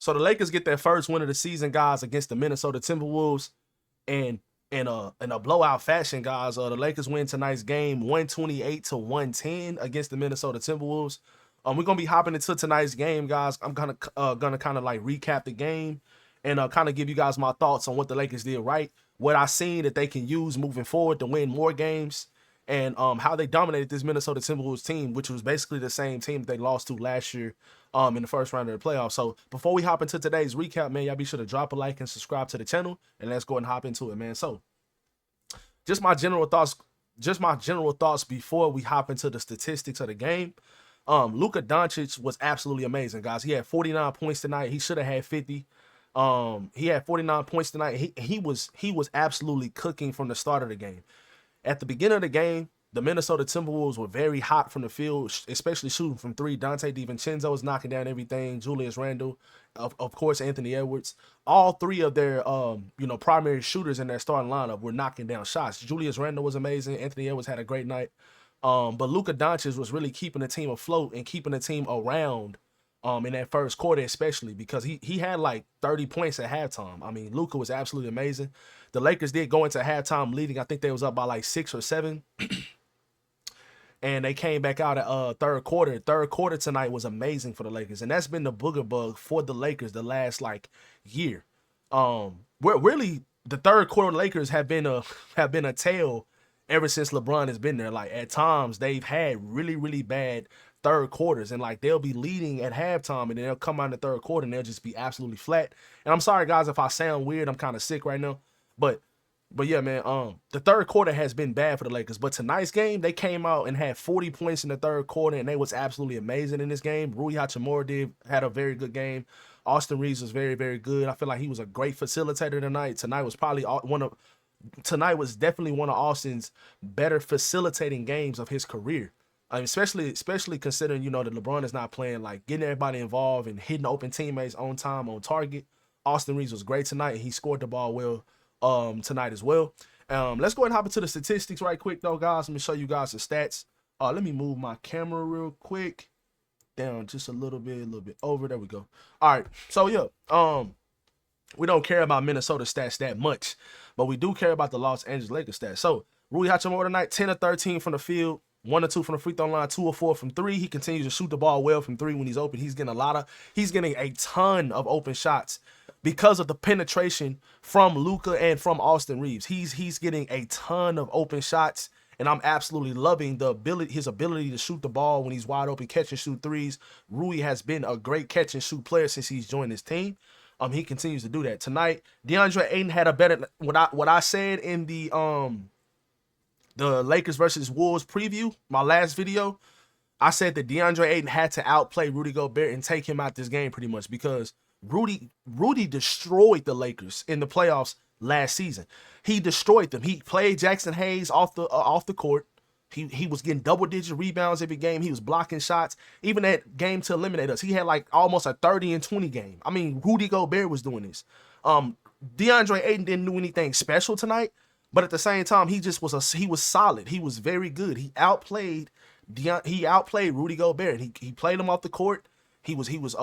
So the Lakers get their first win of the season, guys, against the Minnesota Timberwolves, and in a blowout fashion, guys. The Lakers win tonight's game 128-110 against the Minnesota Timberwolves. We're gonna be hopping into tonight's game, guys. I'm gonna kind of like recap the game and kind of give you guys my thoughts on what the Lakers did right, what I seen that they can use moving forward to win more games, and how they dominated this Minnesota Timberwolves team, which was basically the same team that they lost to last year in the first round of the playoffs. So before we hop into today's recap, man, y'all be sure to drop a like and subscribe to the channel, and let's go and hop into it, man. So just my general thoughts before we hop into the statistics of the game. Luka Doncic was absolutely amazing, guys. He had 49 points tonight. He should have had 50. He had 49 points tonight. He was absolutely cooking from the start of the game. At the beginning of the game, the Minnesota Timberwolves were very hot from the field, especially shooting from three. Dante DiVincenzo was knocking down everything. Julius Randle, of course, Anthony Edwards. All three of their primary shooters in their starting lineup were knocking down shots. Julius Randle was amazing. Anthony Edwards had a great night. But Luka Doncic was really keeping the team afloat and keeping the team around in that first quarter, especially because he had like 30 points at halftime. I mean, Luka was absolutely amazing. The Lakers did go into halftime leading. I think they was up by like 6 or 7. And they came back out at third quarter. Third quarter tonight was amazing for the Lakers. And that's been the booger bug for the Lakers the last like year. Where really the third quarter Lakers have been a tale ever since LeBron has been there. Like at times they've had really, really bad third quarters, and like they'll be leading at halftime and then they'll come out in the third quarter and they'll just be absolutely flat. And I'm sorry guys if I sound weird, I'm kind of sick right now. But yeah, man, the third quarter has been bad for the Lakers. But tonight's game, they came out and had 40 points in the third quarter, and they was absolutely amazing in this game. Rui Hachimura had a very good game. Austin Reeves was very, very good. I feel like he was a great facilitator tonight. Tonight was definitely one of Austin's better facilitating games of his career. I mean, especially considering, that LeBron is not playing, like getting everybody involved and hitting open teammates on time, on target. Austin Reeves was great tonight, and he scored the ball well tonight as well. Let's go ahead and hop into the statistics right quick, though, guys. Let me show you guys the stats. Let me move my camera real quick down just a little bit over. There we go. All right. So, yeah, we don't care about Minnesota stats that much, but we do care about the Los Angeles Lakers stats. So, Rui Hachimura tonight, 10 of 13 from the field, 1 or 2 from the free throw line, 2 or 4 from 3. He continues to shoot the ball well from 3 when he's open. He's getting a ton of open shots because of the penetration from Luka and from Austin Reeves. He's getting a ton of open shots, and I'm absolutely loving his ability to shoot the ball when he's wide open, catch and shoot threes. Rui has been a great catch and shoot player since he's joined his team. He continues to do that. Tonight, DeAndre Ayton had a better, what I said in the Lakers versus Wolves preview, my last video. I said that DeAndre Ayton had to outplay Rudy Gobert and take him out this game pretty much because Rudy destroyed the Lakers in the playoffs last season. He destroyed them. He played Jackson Hayes off the court. He was getting double-digit rebounds every game. He was blocking shots. Even that game to eliminate us, he had like almost a 30-20 game. I mean, Rudy Gobert was doing this. DeAndre Ayton didn't do anything special tonight, but at the same time, he was solid. He was very good. He outplayed Rudy Gobert. He played him off the court. He was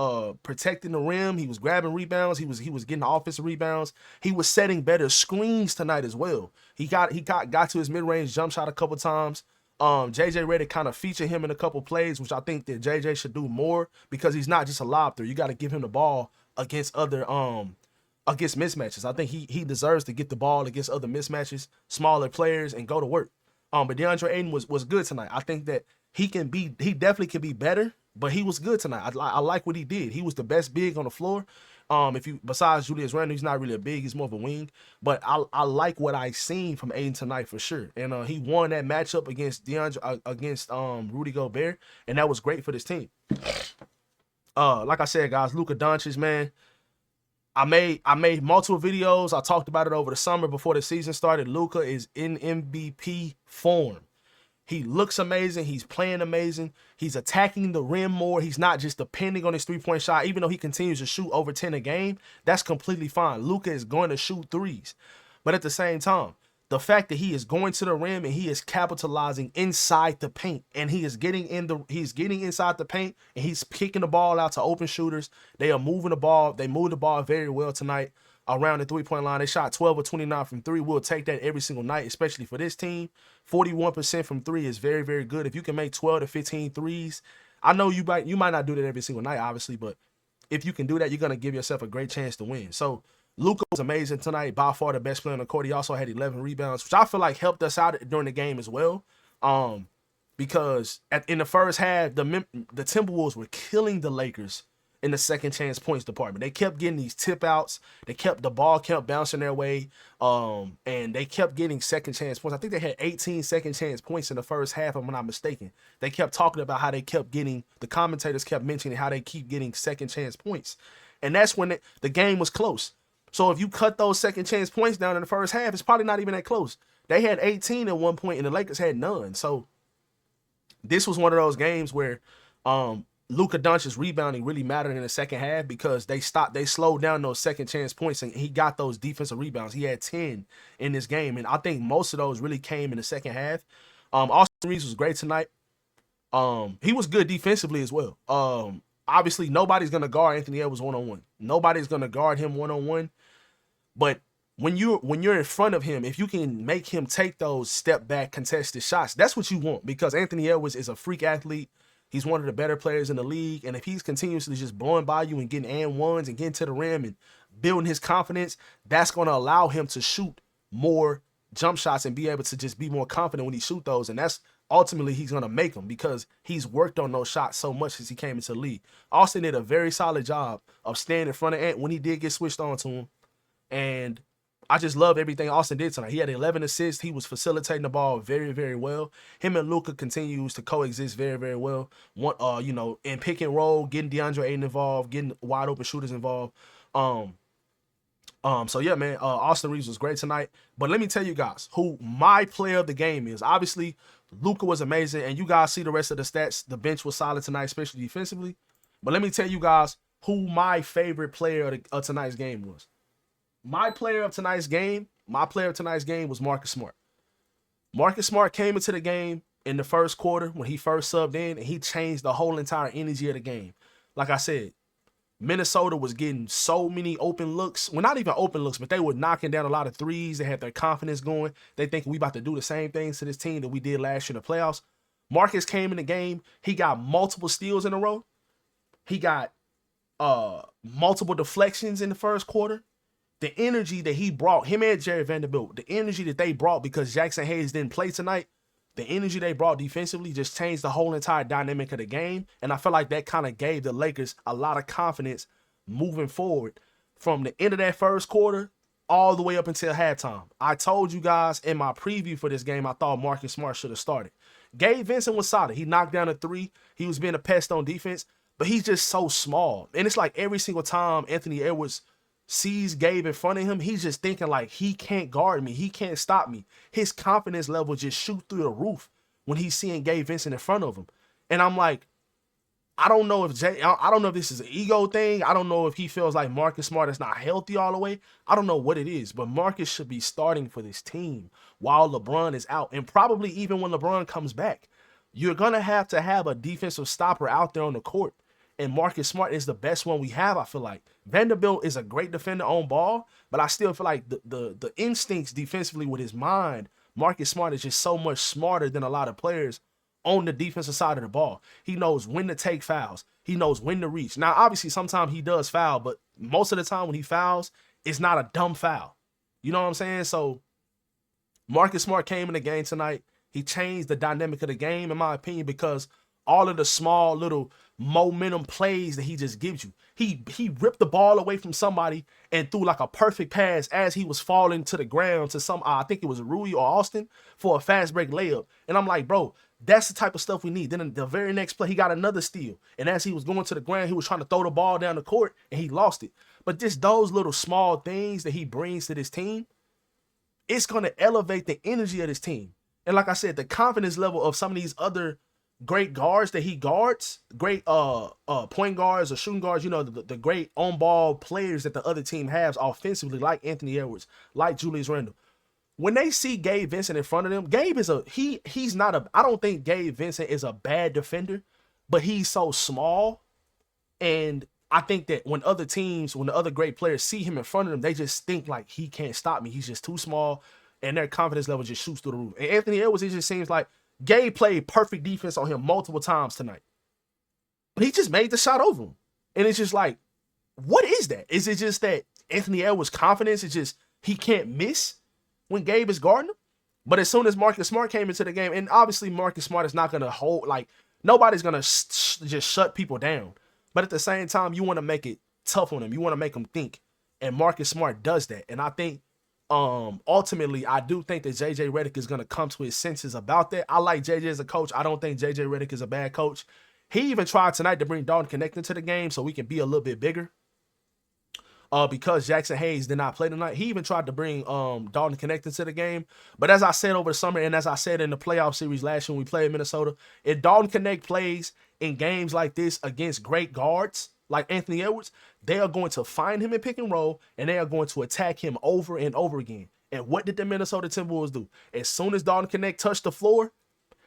protecting the rim. He was grabbing rebounds. He was getting offensive rebounds. He was setting better screens tonight as well. He got to his mid-range jump shot a couple times. JJ Redick kind of featured him in a couple plays, which I think that JJ should do more because he's not just a lob thrower. You got to give him the ball against other against mismatches. I think he deserves to get the ball against other mismatches, smaller players, and go to work. But DeAndre Ayton was good tonight. I think that he definitely can be better, but he was good tonight. I like what he did. He was the best big on the floor. Besides Julius Randle, he's not really a big, he's more of a wing. But I like what I seen from Ayton tonight for sure. And he won that matchup against Rudy Gobert, and that was great for this team. Like I said, guys, Luka Doncic, man. I made multiple videos. I talked about it over the summer before the season started. Luka is in MVP form. He looks amazing. He's playing amazing. He's attacking the rim more. He's not just depending on his three-point shot. Even though he continues to shoot over 10 a game, that's completely fine. Luka is going to shoot threes. But at the same time, the fact that he is going to the rim and he is capitalizing inside the paint, and he's getting inside the paint and he's kicking the ball out to open shooters. They are moving the ball. They moved the ball very well tonight around the 3-point line. They shot 12 of 29 from three. We'll take that every single night, especially for this team. 41% from three is very, very good. If you can make 12 to 15 threes, I know you might not do that every single night, obviously, but if you can do that, you're going to give yourself a great chance to win. So Luka was amazing tonight, by far the best player on the court. He also had 11 rebounds, which I feel like helped us out during the game as well. Because in the first half, the Timberwolves were killing the Lakers in the second chance points department. They kept getting these tip outs. The ball kept bouncing their way. And they kept getting second chance points. I think they had 18 second chance points in the first half, if I'm not mistaken. They kept talking about how they kept getting, the commentators kept mentioning how they keep getting second chance points. And that's when the game was close. So if you cut those second chance points down in the first half, it's probably not even that close. They had 18 at one point and the Lakers had none. So this was one of those games where Luka Doncic's rebounding really mattered in the second half, because they slowed down those second chance points and he got those defensive rebounds. He had 10 in this game, and I think most of those really came in the second half. Austin Reeves was great tonight. He was good defensively as well. Obviously, nobody's going to guard Anthony Edwards one-on-one. Nobody's going to guard him one-on-one. But when you're in front of him, if you can make him take those step-back contested shots, that's what you want, because Anthony Edwards is a freak athlete. He's one of the better players in the league, and if he's continuously just blowing by you and getting and ones and getting to the rim and building his confidence, that's going to allow him to shoot more jump shots and be able to just be more confident when he shoot those, and that's ultimately he's going to make them, because he's worked on those shots so much since he came into the league. Austin did a very solid job of staying in front of Ant when he did get switched on to him, and I just love everything Austin did tonight. He had 11 assists. He was facilitating the ball very, very well. Him and Luka continues to coexist very, very well. In pick and roll, getting DeAndre Ayton involved, getting wide open shooters involved. So yeah, man, Austin Reeves was great tonight. But let me tell you guys who my player of the game is. Obviously, Luka was amazing, and you guys see the rest of the stats. The bench was solid tonight, especially defensively. But let me tell you guys who my favorite player of tonight's game was. My player of tonight's game was Marcus Smart. Marcus Smart came into the game in the first quarter when he first subbed in, and he changed the whole entire energy of the game. Like I said, Minnesota was getting so many open looks. Well, not even open looks, but they were knocking down a lot of threes. They had their confidence going. They think we about to do the same things to this team that we did last year in the playoffs. Marcus came in the game. He got multiple steals in a row. He got multiple deflections in the first quarter. The energy that he brought, him and Jared Vanderbilt, the energy that they brought because Jackson Hayes didn't play tonight, the energy they brought defensively just changed the whole entire dynamic of the game. And I feel like that kind of gave the Lakers a lot of confidence moving forward from the end of that first quarter all the way up until halftime. I told you guys in my preview for this game, I thought Marcus Smart should have started. Gabe Vincent was solid. He knocked down a three. He was being a pest on defense, but he's just so small. And it's like every single time Anthony Edwards sees Gabe in front of him, he's just thinking like, he can't guard me. He can't stop me. His confidence level just shoot through the roof when he's seeing Gabe Vincent in front of him. And I'm like, I don't know if this is an ego thing. I don't know if he feels like Marcus Smart is not healthy all the way. I don't know what it is, but Marcus should be starting for this team while LeBron is out. And probably even when LeBron comes back, you're going to have a defensive stopper out there on the court. And Marcus Smart is the best one we have, I feel like. Vanderbilt is a great defender on ball, but I still feel like the instincts defensively with his mind, Marcus Smart is just so much smarter than a lot of players on the defensive side of the ball. He knows when to take fouls. He knows when to reach. Now, obviously, sometimes he does foul, but most of the time when he fouls, it's not a dumb foul. You know what I'm saying? So Marcus Smart came in the game tonight. He changed the dynamic of the game, in my opinion, because all of the small little momentum plays that he just gives you. He ripped the ball away from somebody and threw like a perfect pass as he was falling to the ground to I think it was Rui or Austin for a fast break layup. And I'm like, bro, that's the type of stuff we need. Then in the very next play, he got another steal. And as he was going to the ground, he was trying to throw the ball down the court and he lost it. But just those little small things that he brings to this team, it's going to elevate the energy of this team. And like I said, the confidence level of some of these other great guards that he guards, great point guards or shooting guards, the great on-ball players that the other team has offensively, like Anthony Edwards, like Julius Randle. when they see Gabe Vincent in front of them, Gabe is he's not a, I don't think Gabe Vincent is a bad defender, but he's so small. And I think that when other teams, when the other great players see him in front of them, they just think like he can't stop me. He's just too small, and their confidence level just shoots through the roof. And Anthony Edwards, it just seems like Gabe played perfect defense on him multiple times tonight. But he just made the shot over him. And it's just like, what is that? Is it just that Anthony Edwards' confidence is just he can't miss when Gabe is guarding him? But as soon as Marcus Smart came into the game, and obviously Marcus Smart is not going to hold, like, nobody's going to just shut people down. But at the same time, you want to make it tough on them. You want to make them think. And Marcus Smart does that. And I think ultimately, I do think that JJ Redick is going to come to his senses about that. I like JJ as a coach. I don't think JJ Redick is a bad coach. He even tried tonight to bring Dalton Connect into the game so we can be a little bit bigger. Because Jackson Hayes did not play tonight, he even tried to bring Dalton Connect into the game. But as I said over the summer, and as I said in the playoff series last year when we played Minnesota, if Dalton Connect plays in games like this against great guards like Anthony Edwards, they are going to find him in pick and roll, and they are going to attack him over and over again. And what did the Minnesota Timberwolves do? As soon as Dalton Connect touched the floor,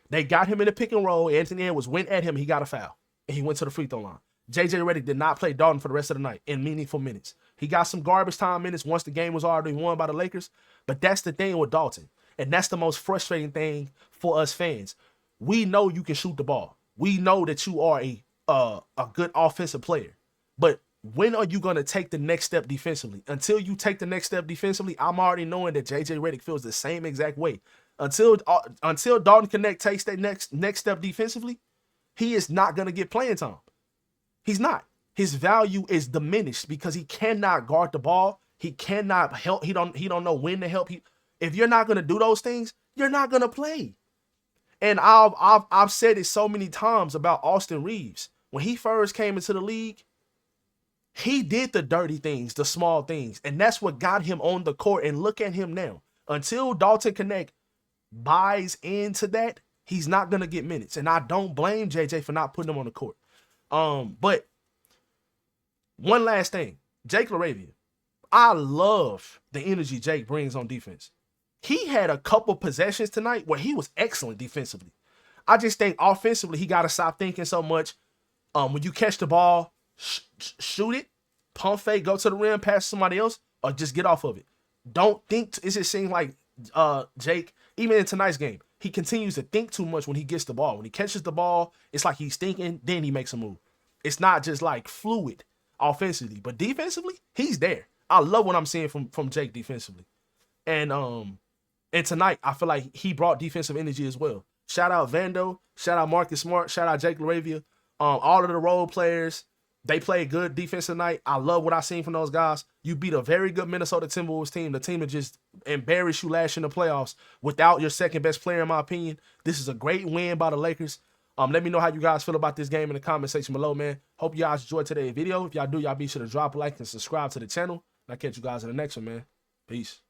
they got him in the pick and roll. Anthony Edwards went at him. He got a foul, and he went to the free throw line. JJ Redick did not play Dalton for the rest of the night in meaningful minutes. He got some garbage time minutes once the game was already won by the Lakers. But that's the thing with Dalton. And that's the most frustrating thing for us fans. We know you can shoot the ball. We know that you are a good offensive player. But when are you going to take the next step defensively? Until you take the next step defensively, I'm already knowing that JJ Redick feels the same exact way. Until Dalton Connect takes that next step defensively, he is not going to get playing time. He's not. His value is diminished because he cannot guard the ball. He cannot help. He don't know when to help. If you're not going to do those things, you're not going to play. And I've said it so many times about Austin Reeves. When he first came into the league, he did the dirty things, the small things, and that's what got him on the court. And look at him now. Until Dalton Connect buys into that, he's not going to get minutes. And I don't blame JJ for not putting him on the court. But one last thing, Jake LaRavia. I love the energy Jake brings on defense. He had a couple possessions tonight where he was excellent defensively. I just think offensively, he got to stop thinking so much. When you catch the ball, shoot it, pump fake, go to the rim, pass to somebody else, or just get off of it. Don't think. It just seems like Jake, even in tonight's game, he continues to think too much when he gets the ball. When he catches the ball, it's like he's thinking, then he makes a move. It's not just like fluid offensively, but defensively, he's there. I love what I'm seeing from Jake defensively. And tonight, I feel like he brought defensive energy as well. Shout out Vando, shout out Marcus Smart, shout out Jake LaRavia. All of the role players, they played good defense tonight. I love what I seen from those guys. You beat a very good Minnesota Timberwolves team, the team that just embarrassed you last year in the playoffs without your second best player, in my opinion. This is a great win by the Lakers. Let me know how you guys feel about this game in the comment section below, man. Hope you guys enjoyed today's video. If y'all do, y'all be sure to drop a like and subscribe to the channel. And I'll catch you guys in the next one, man. Peace.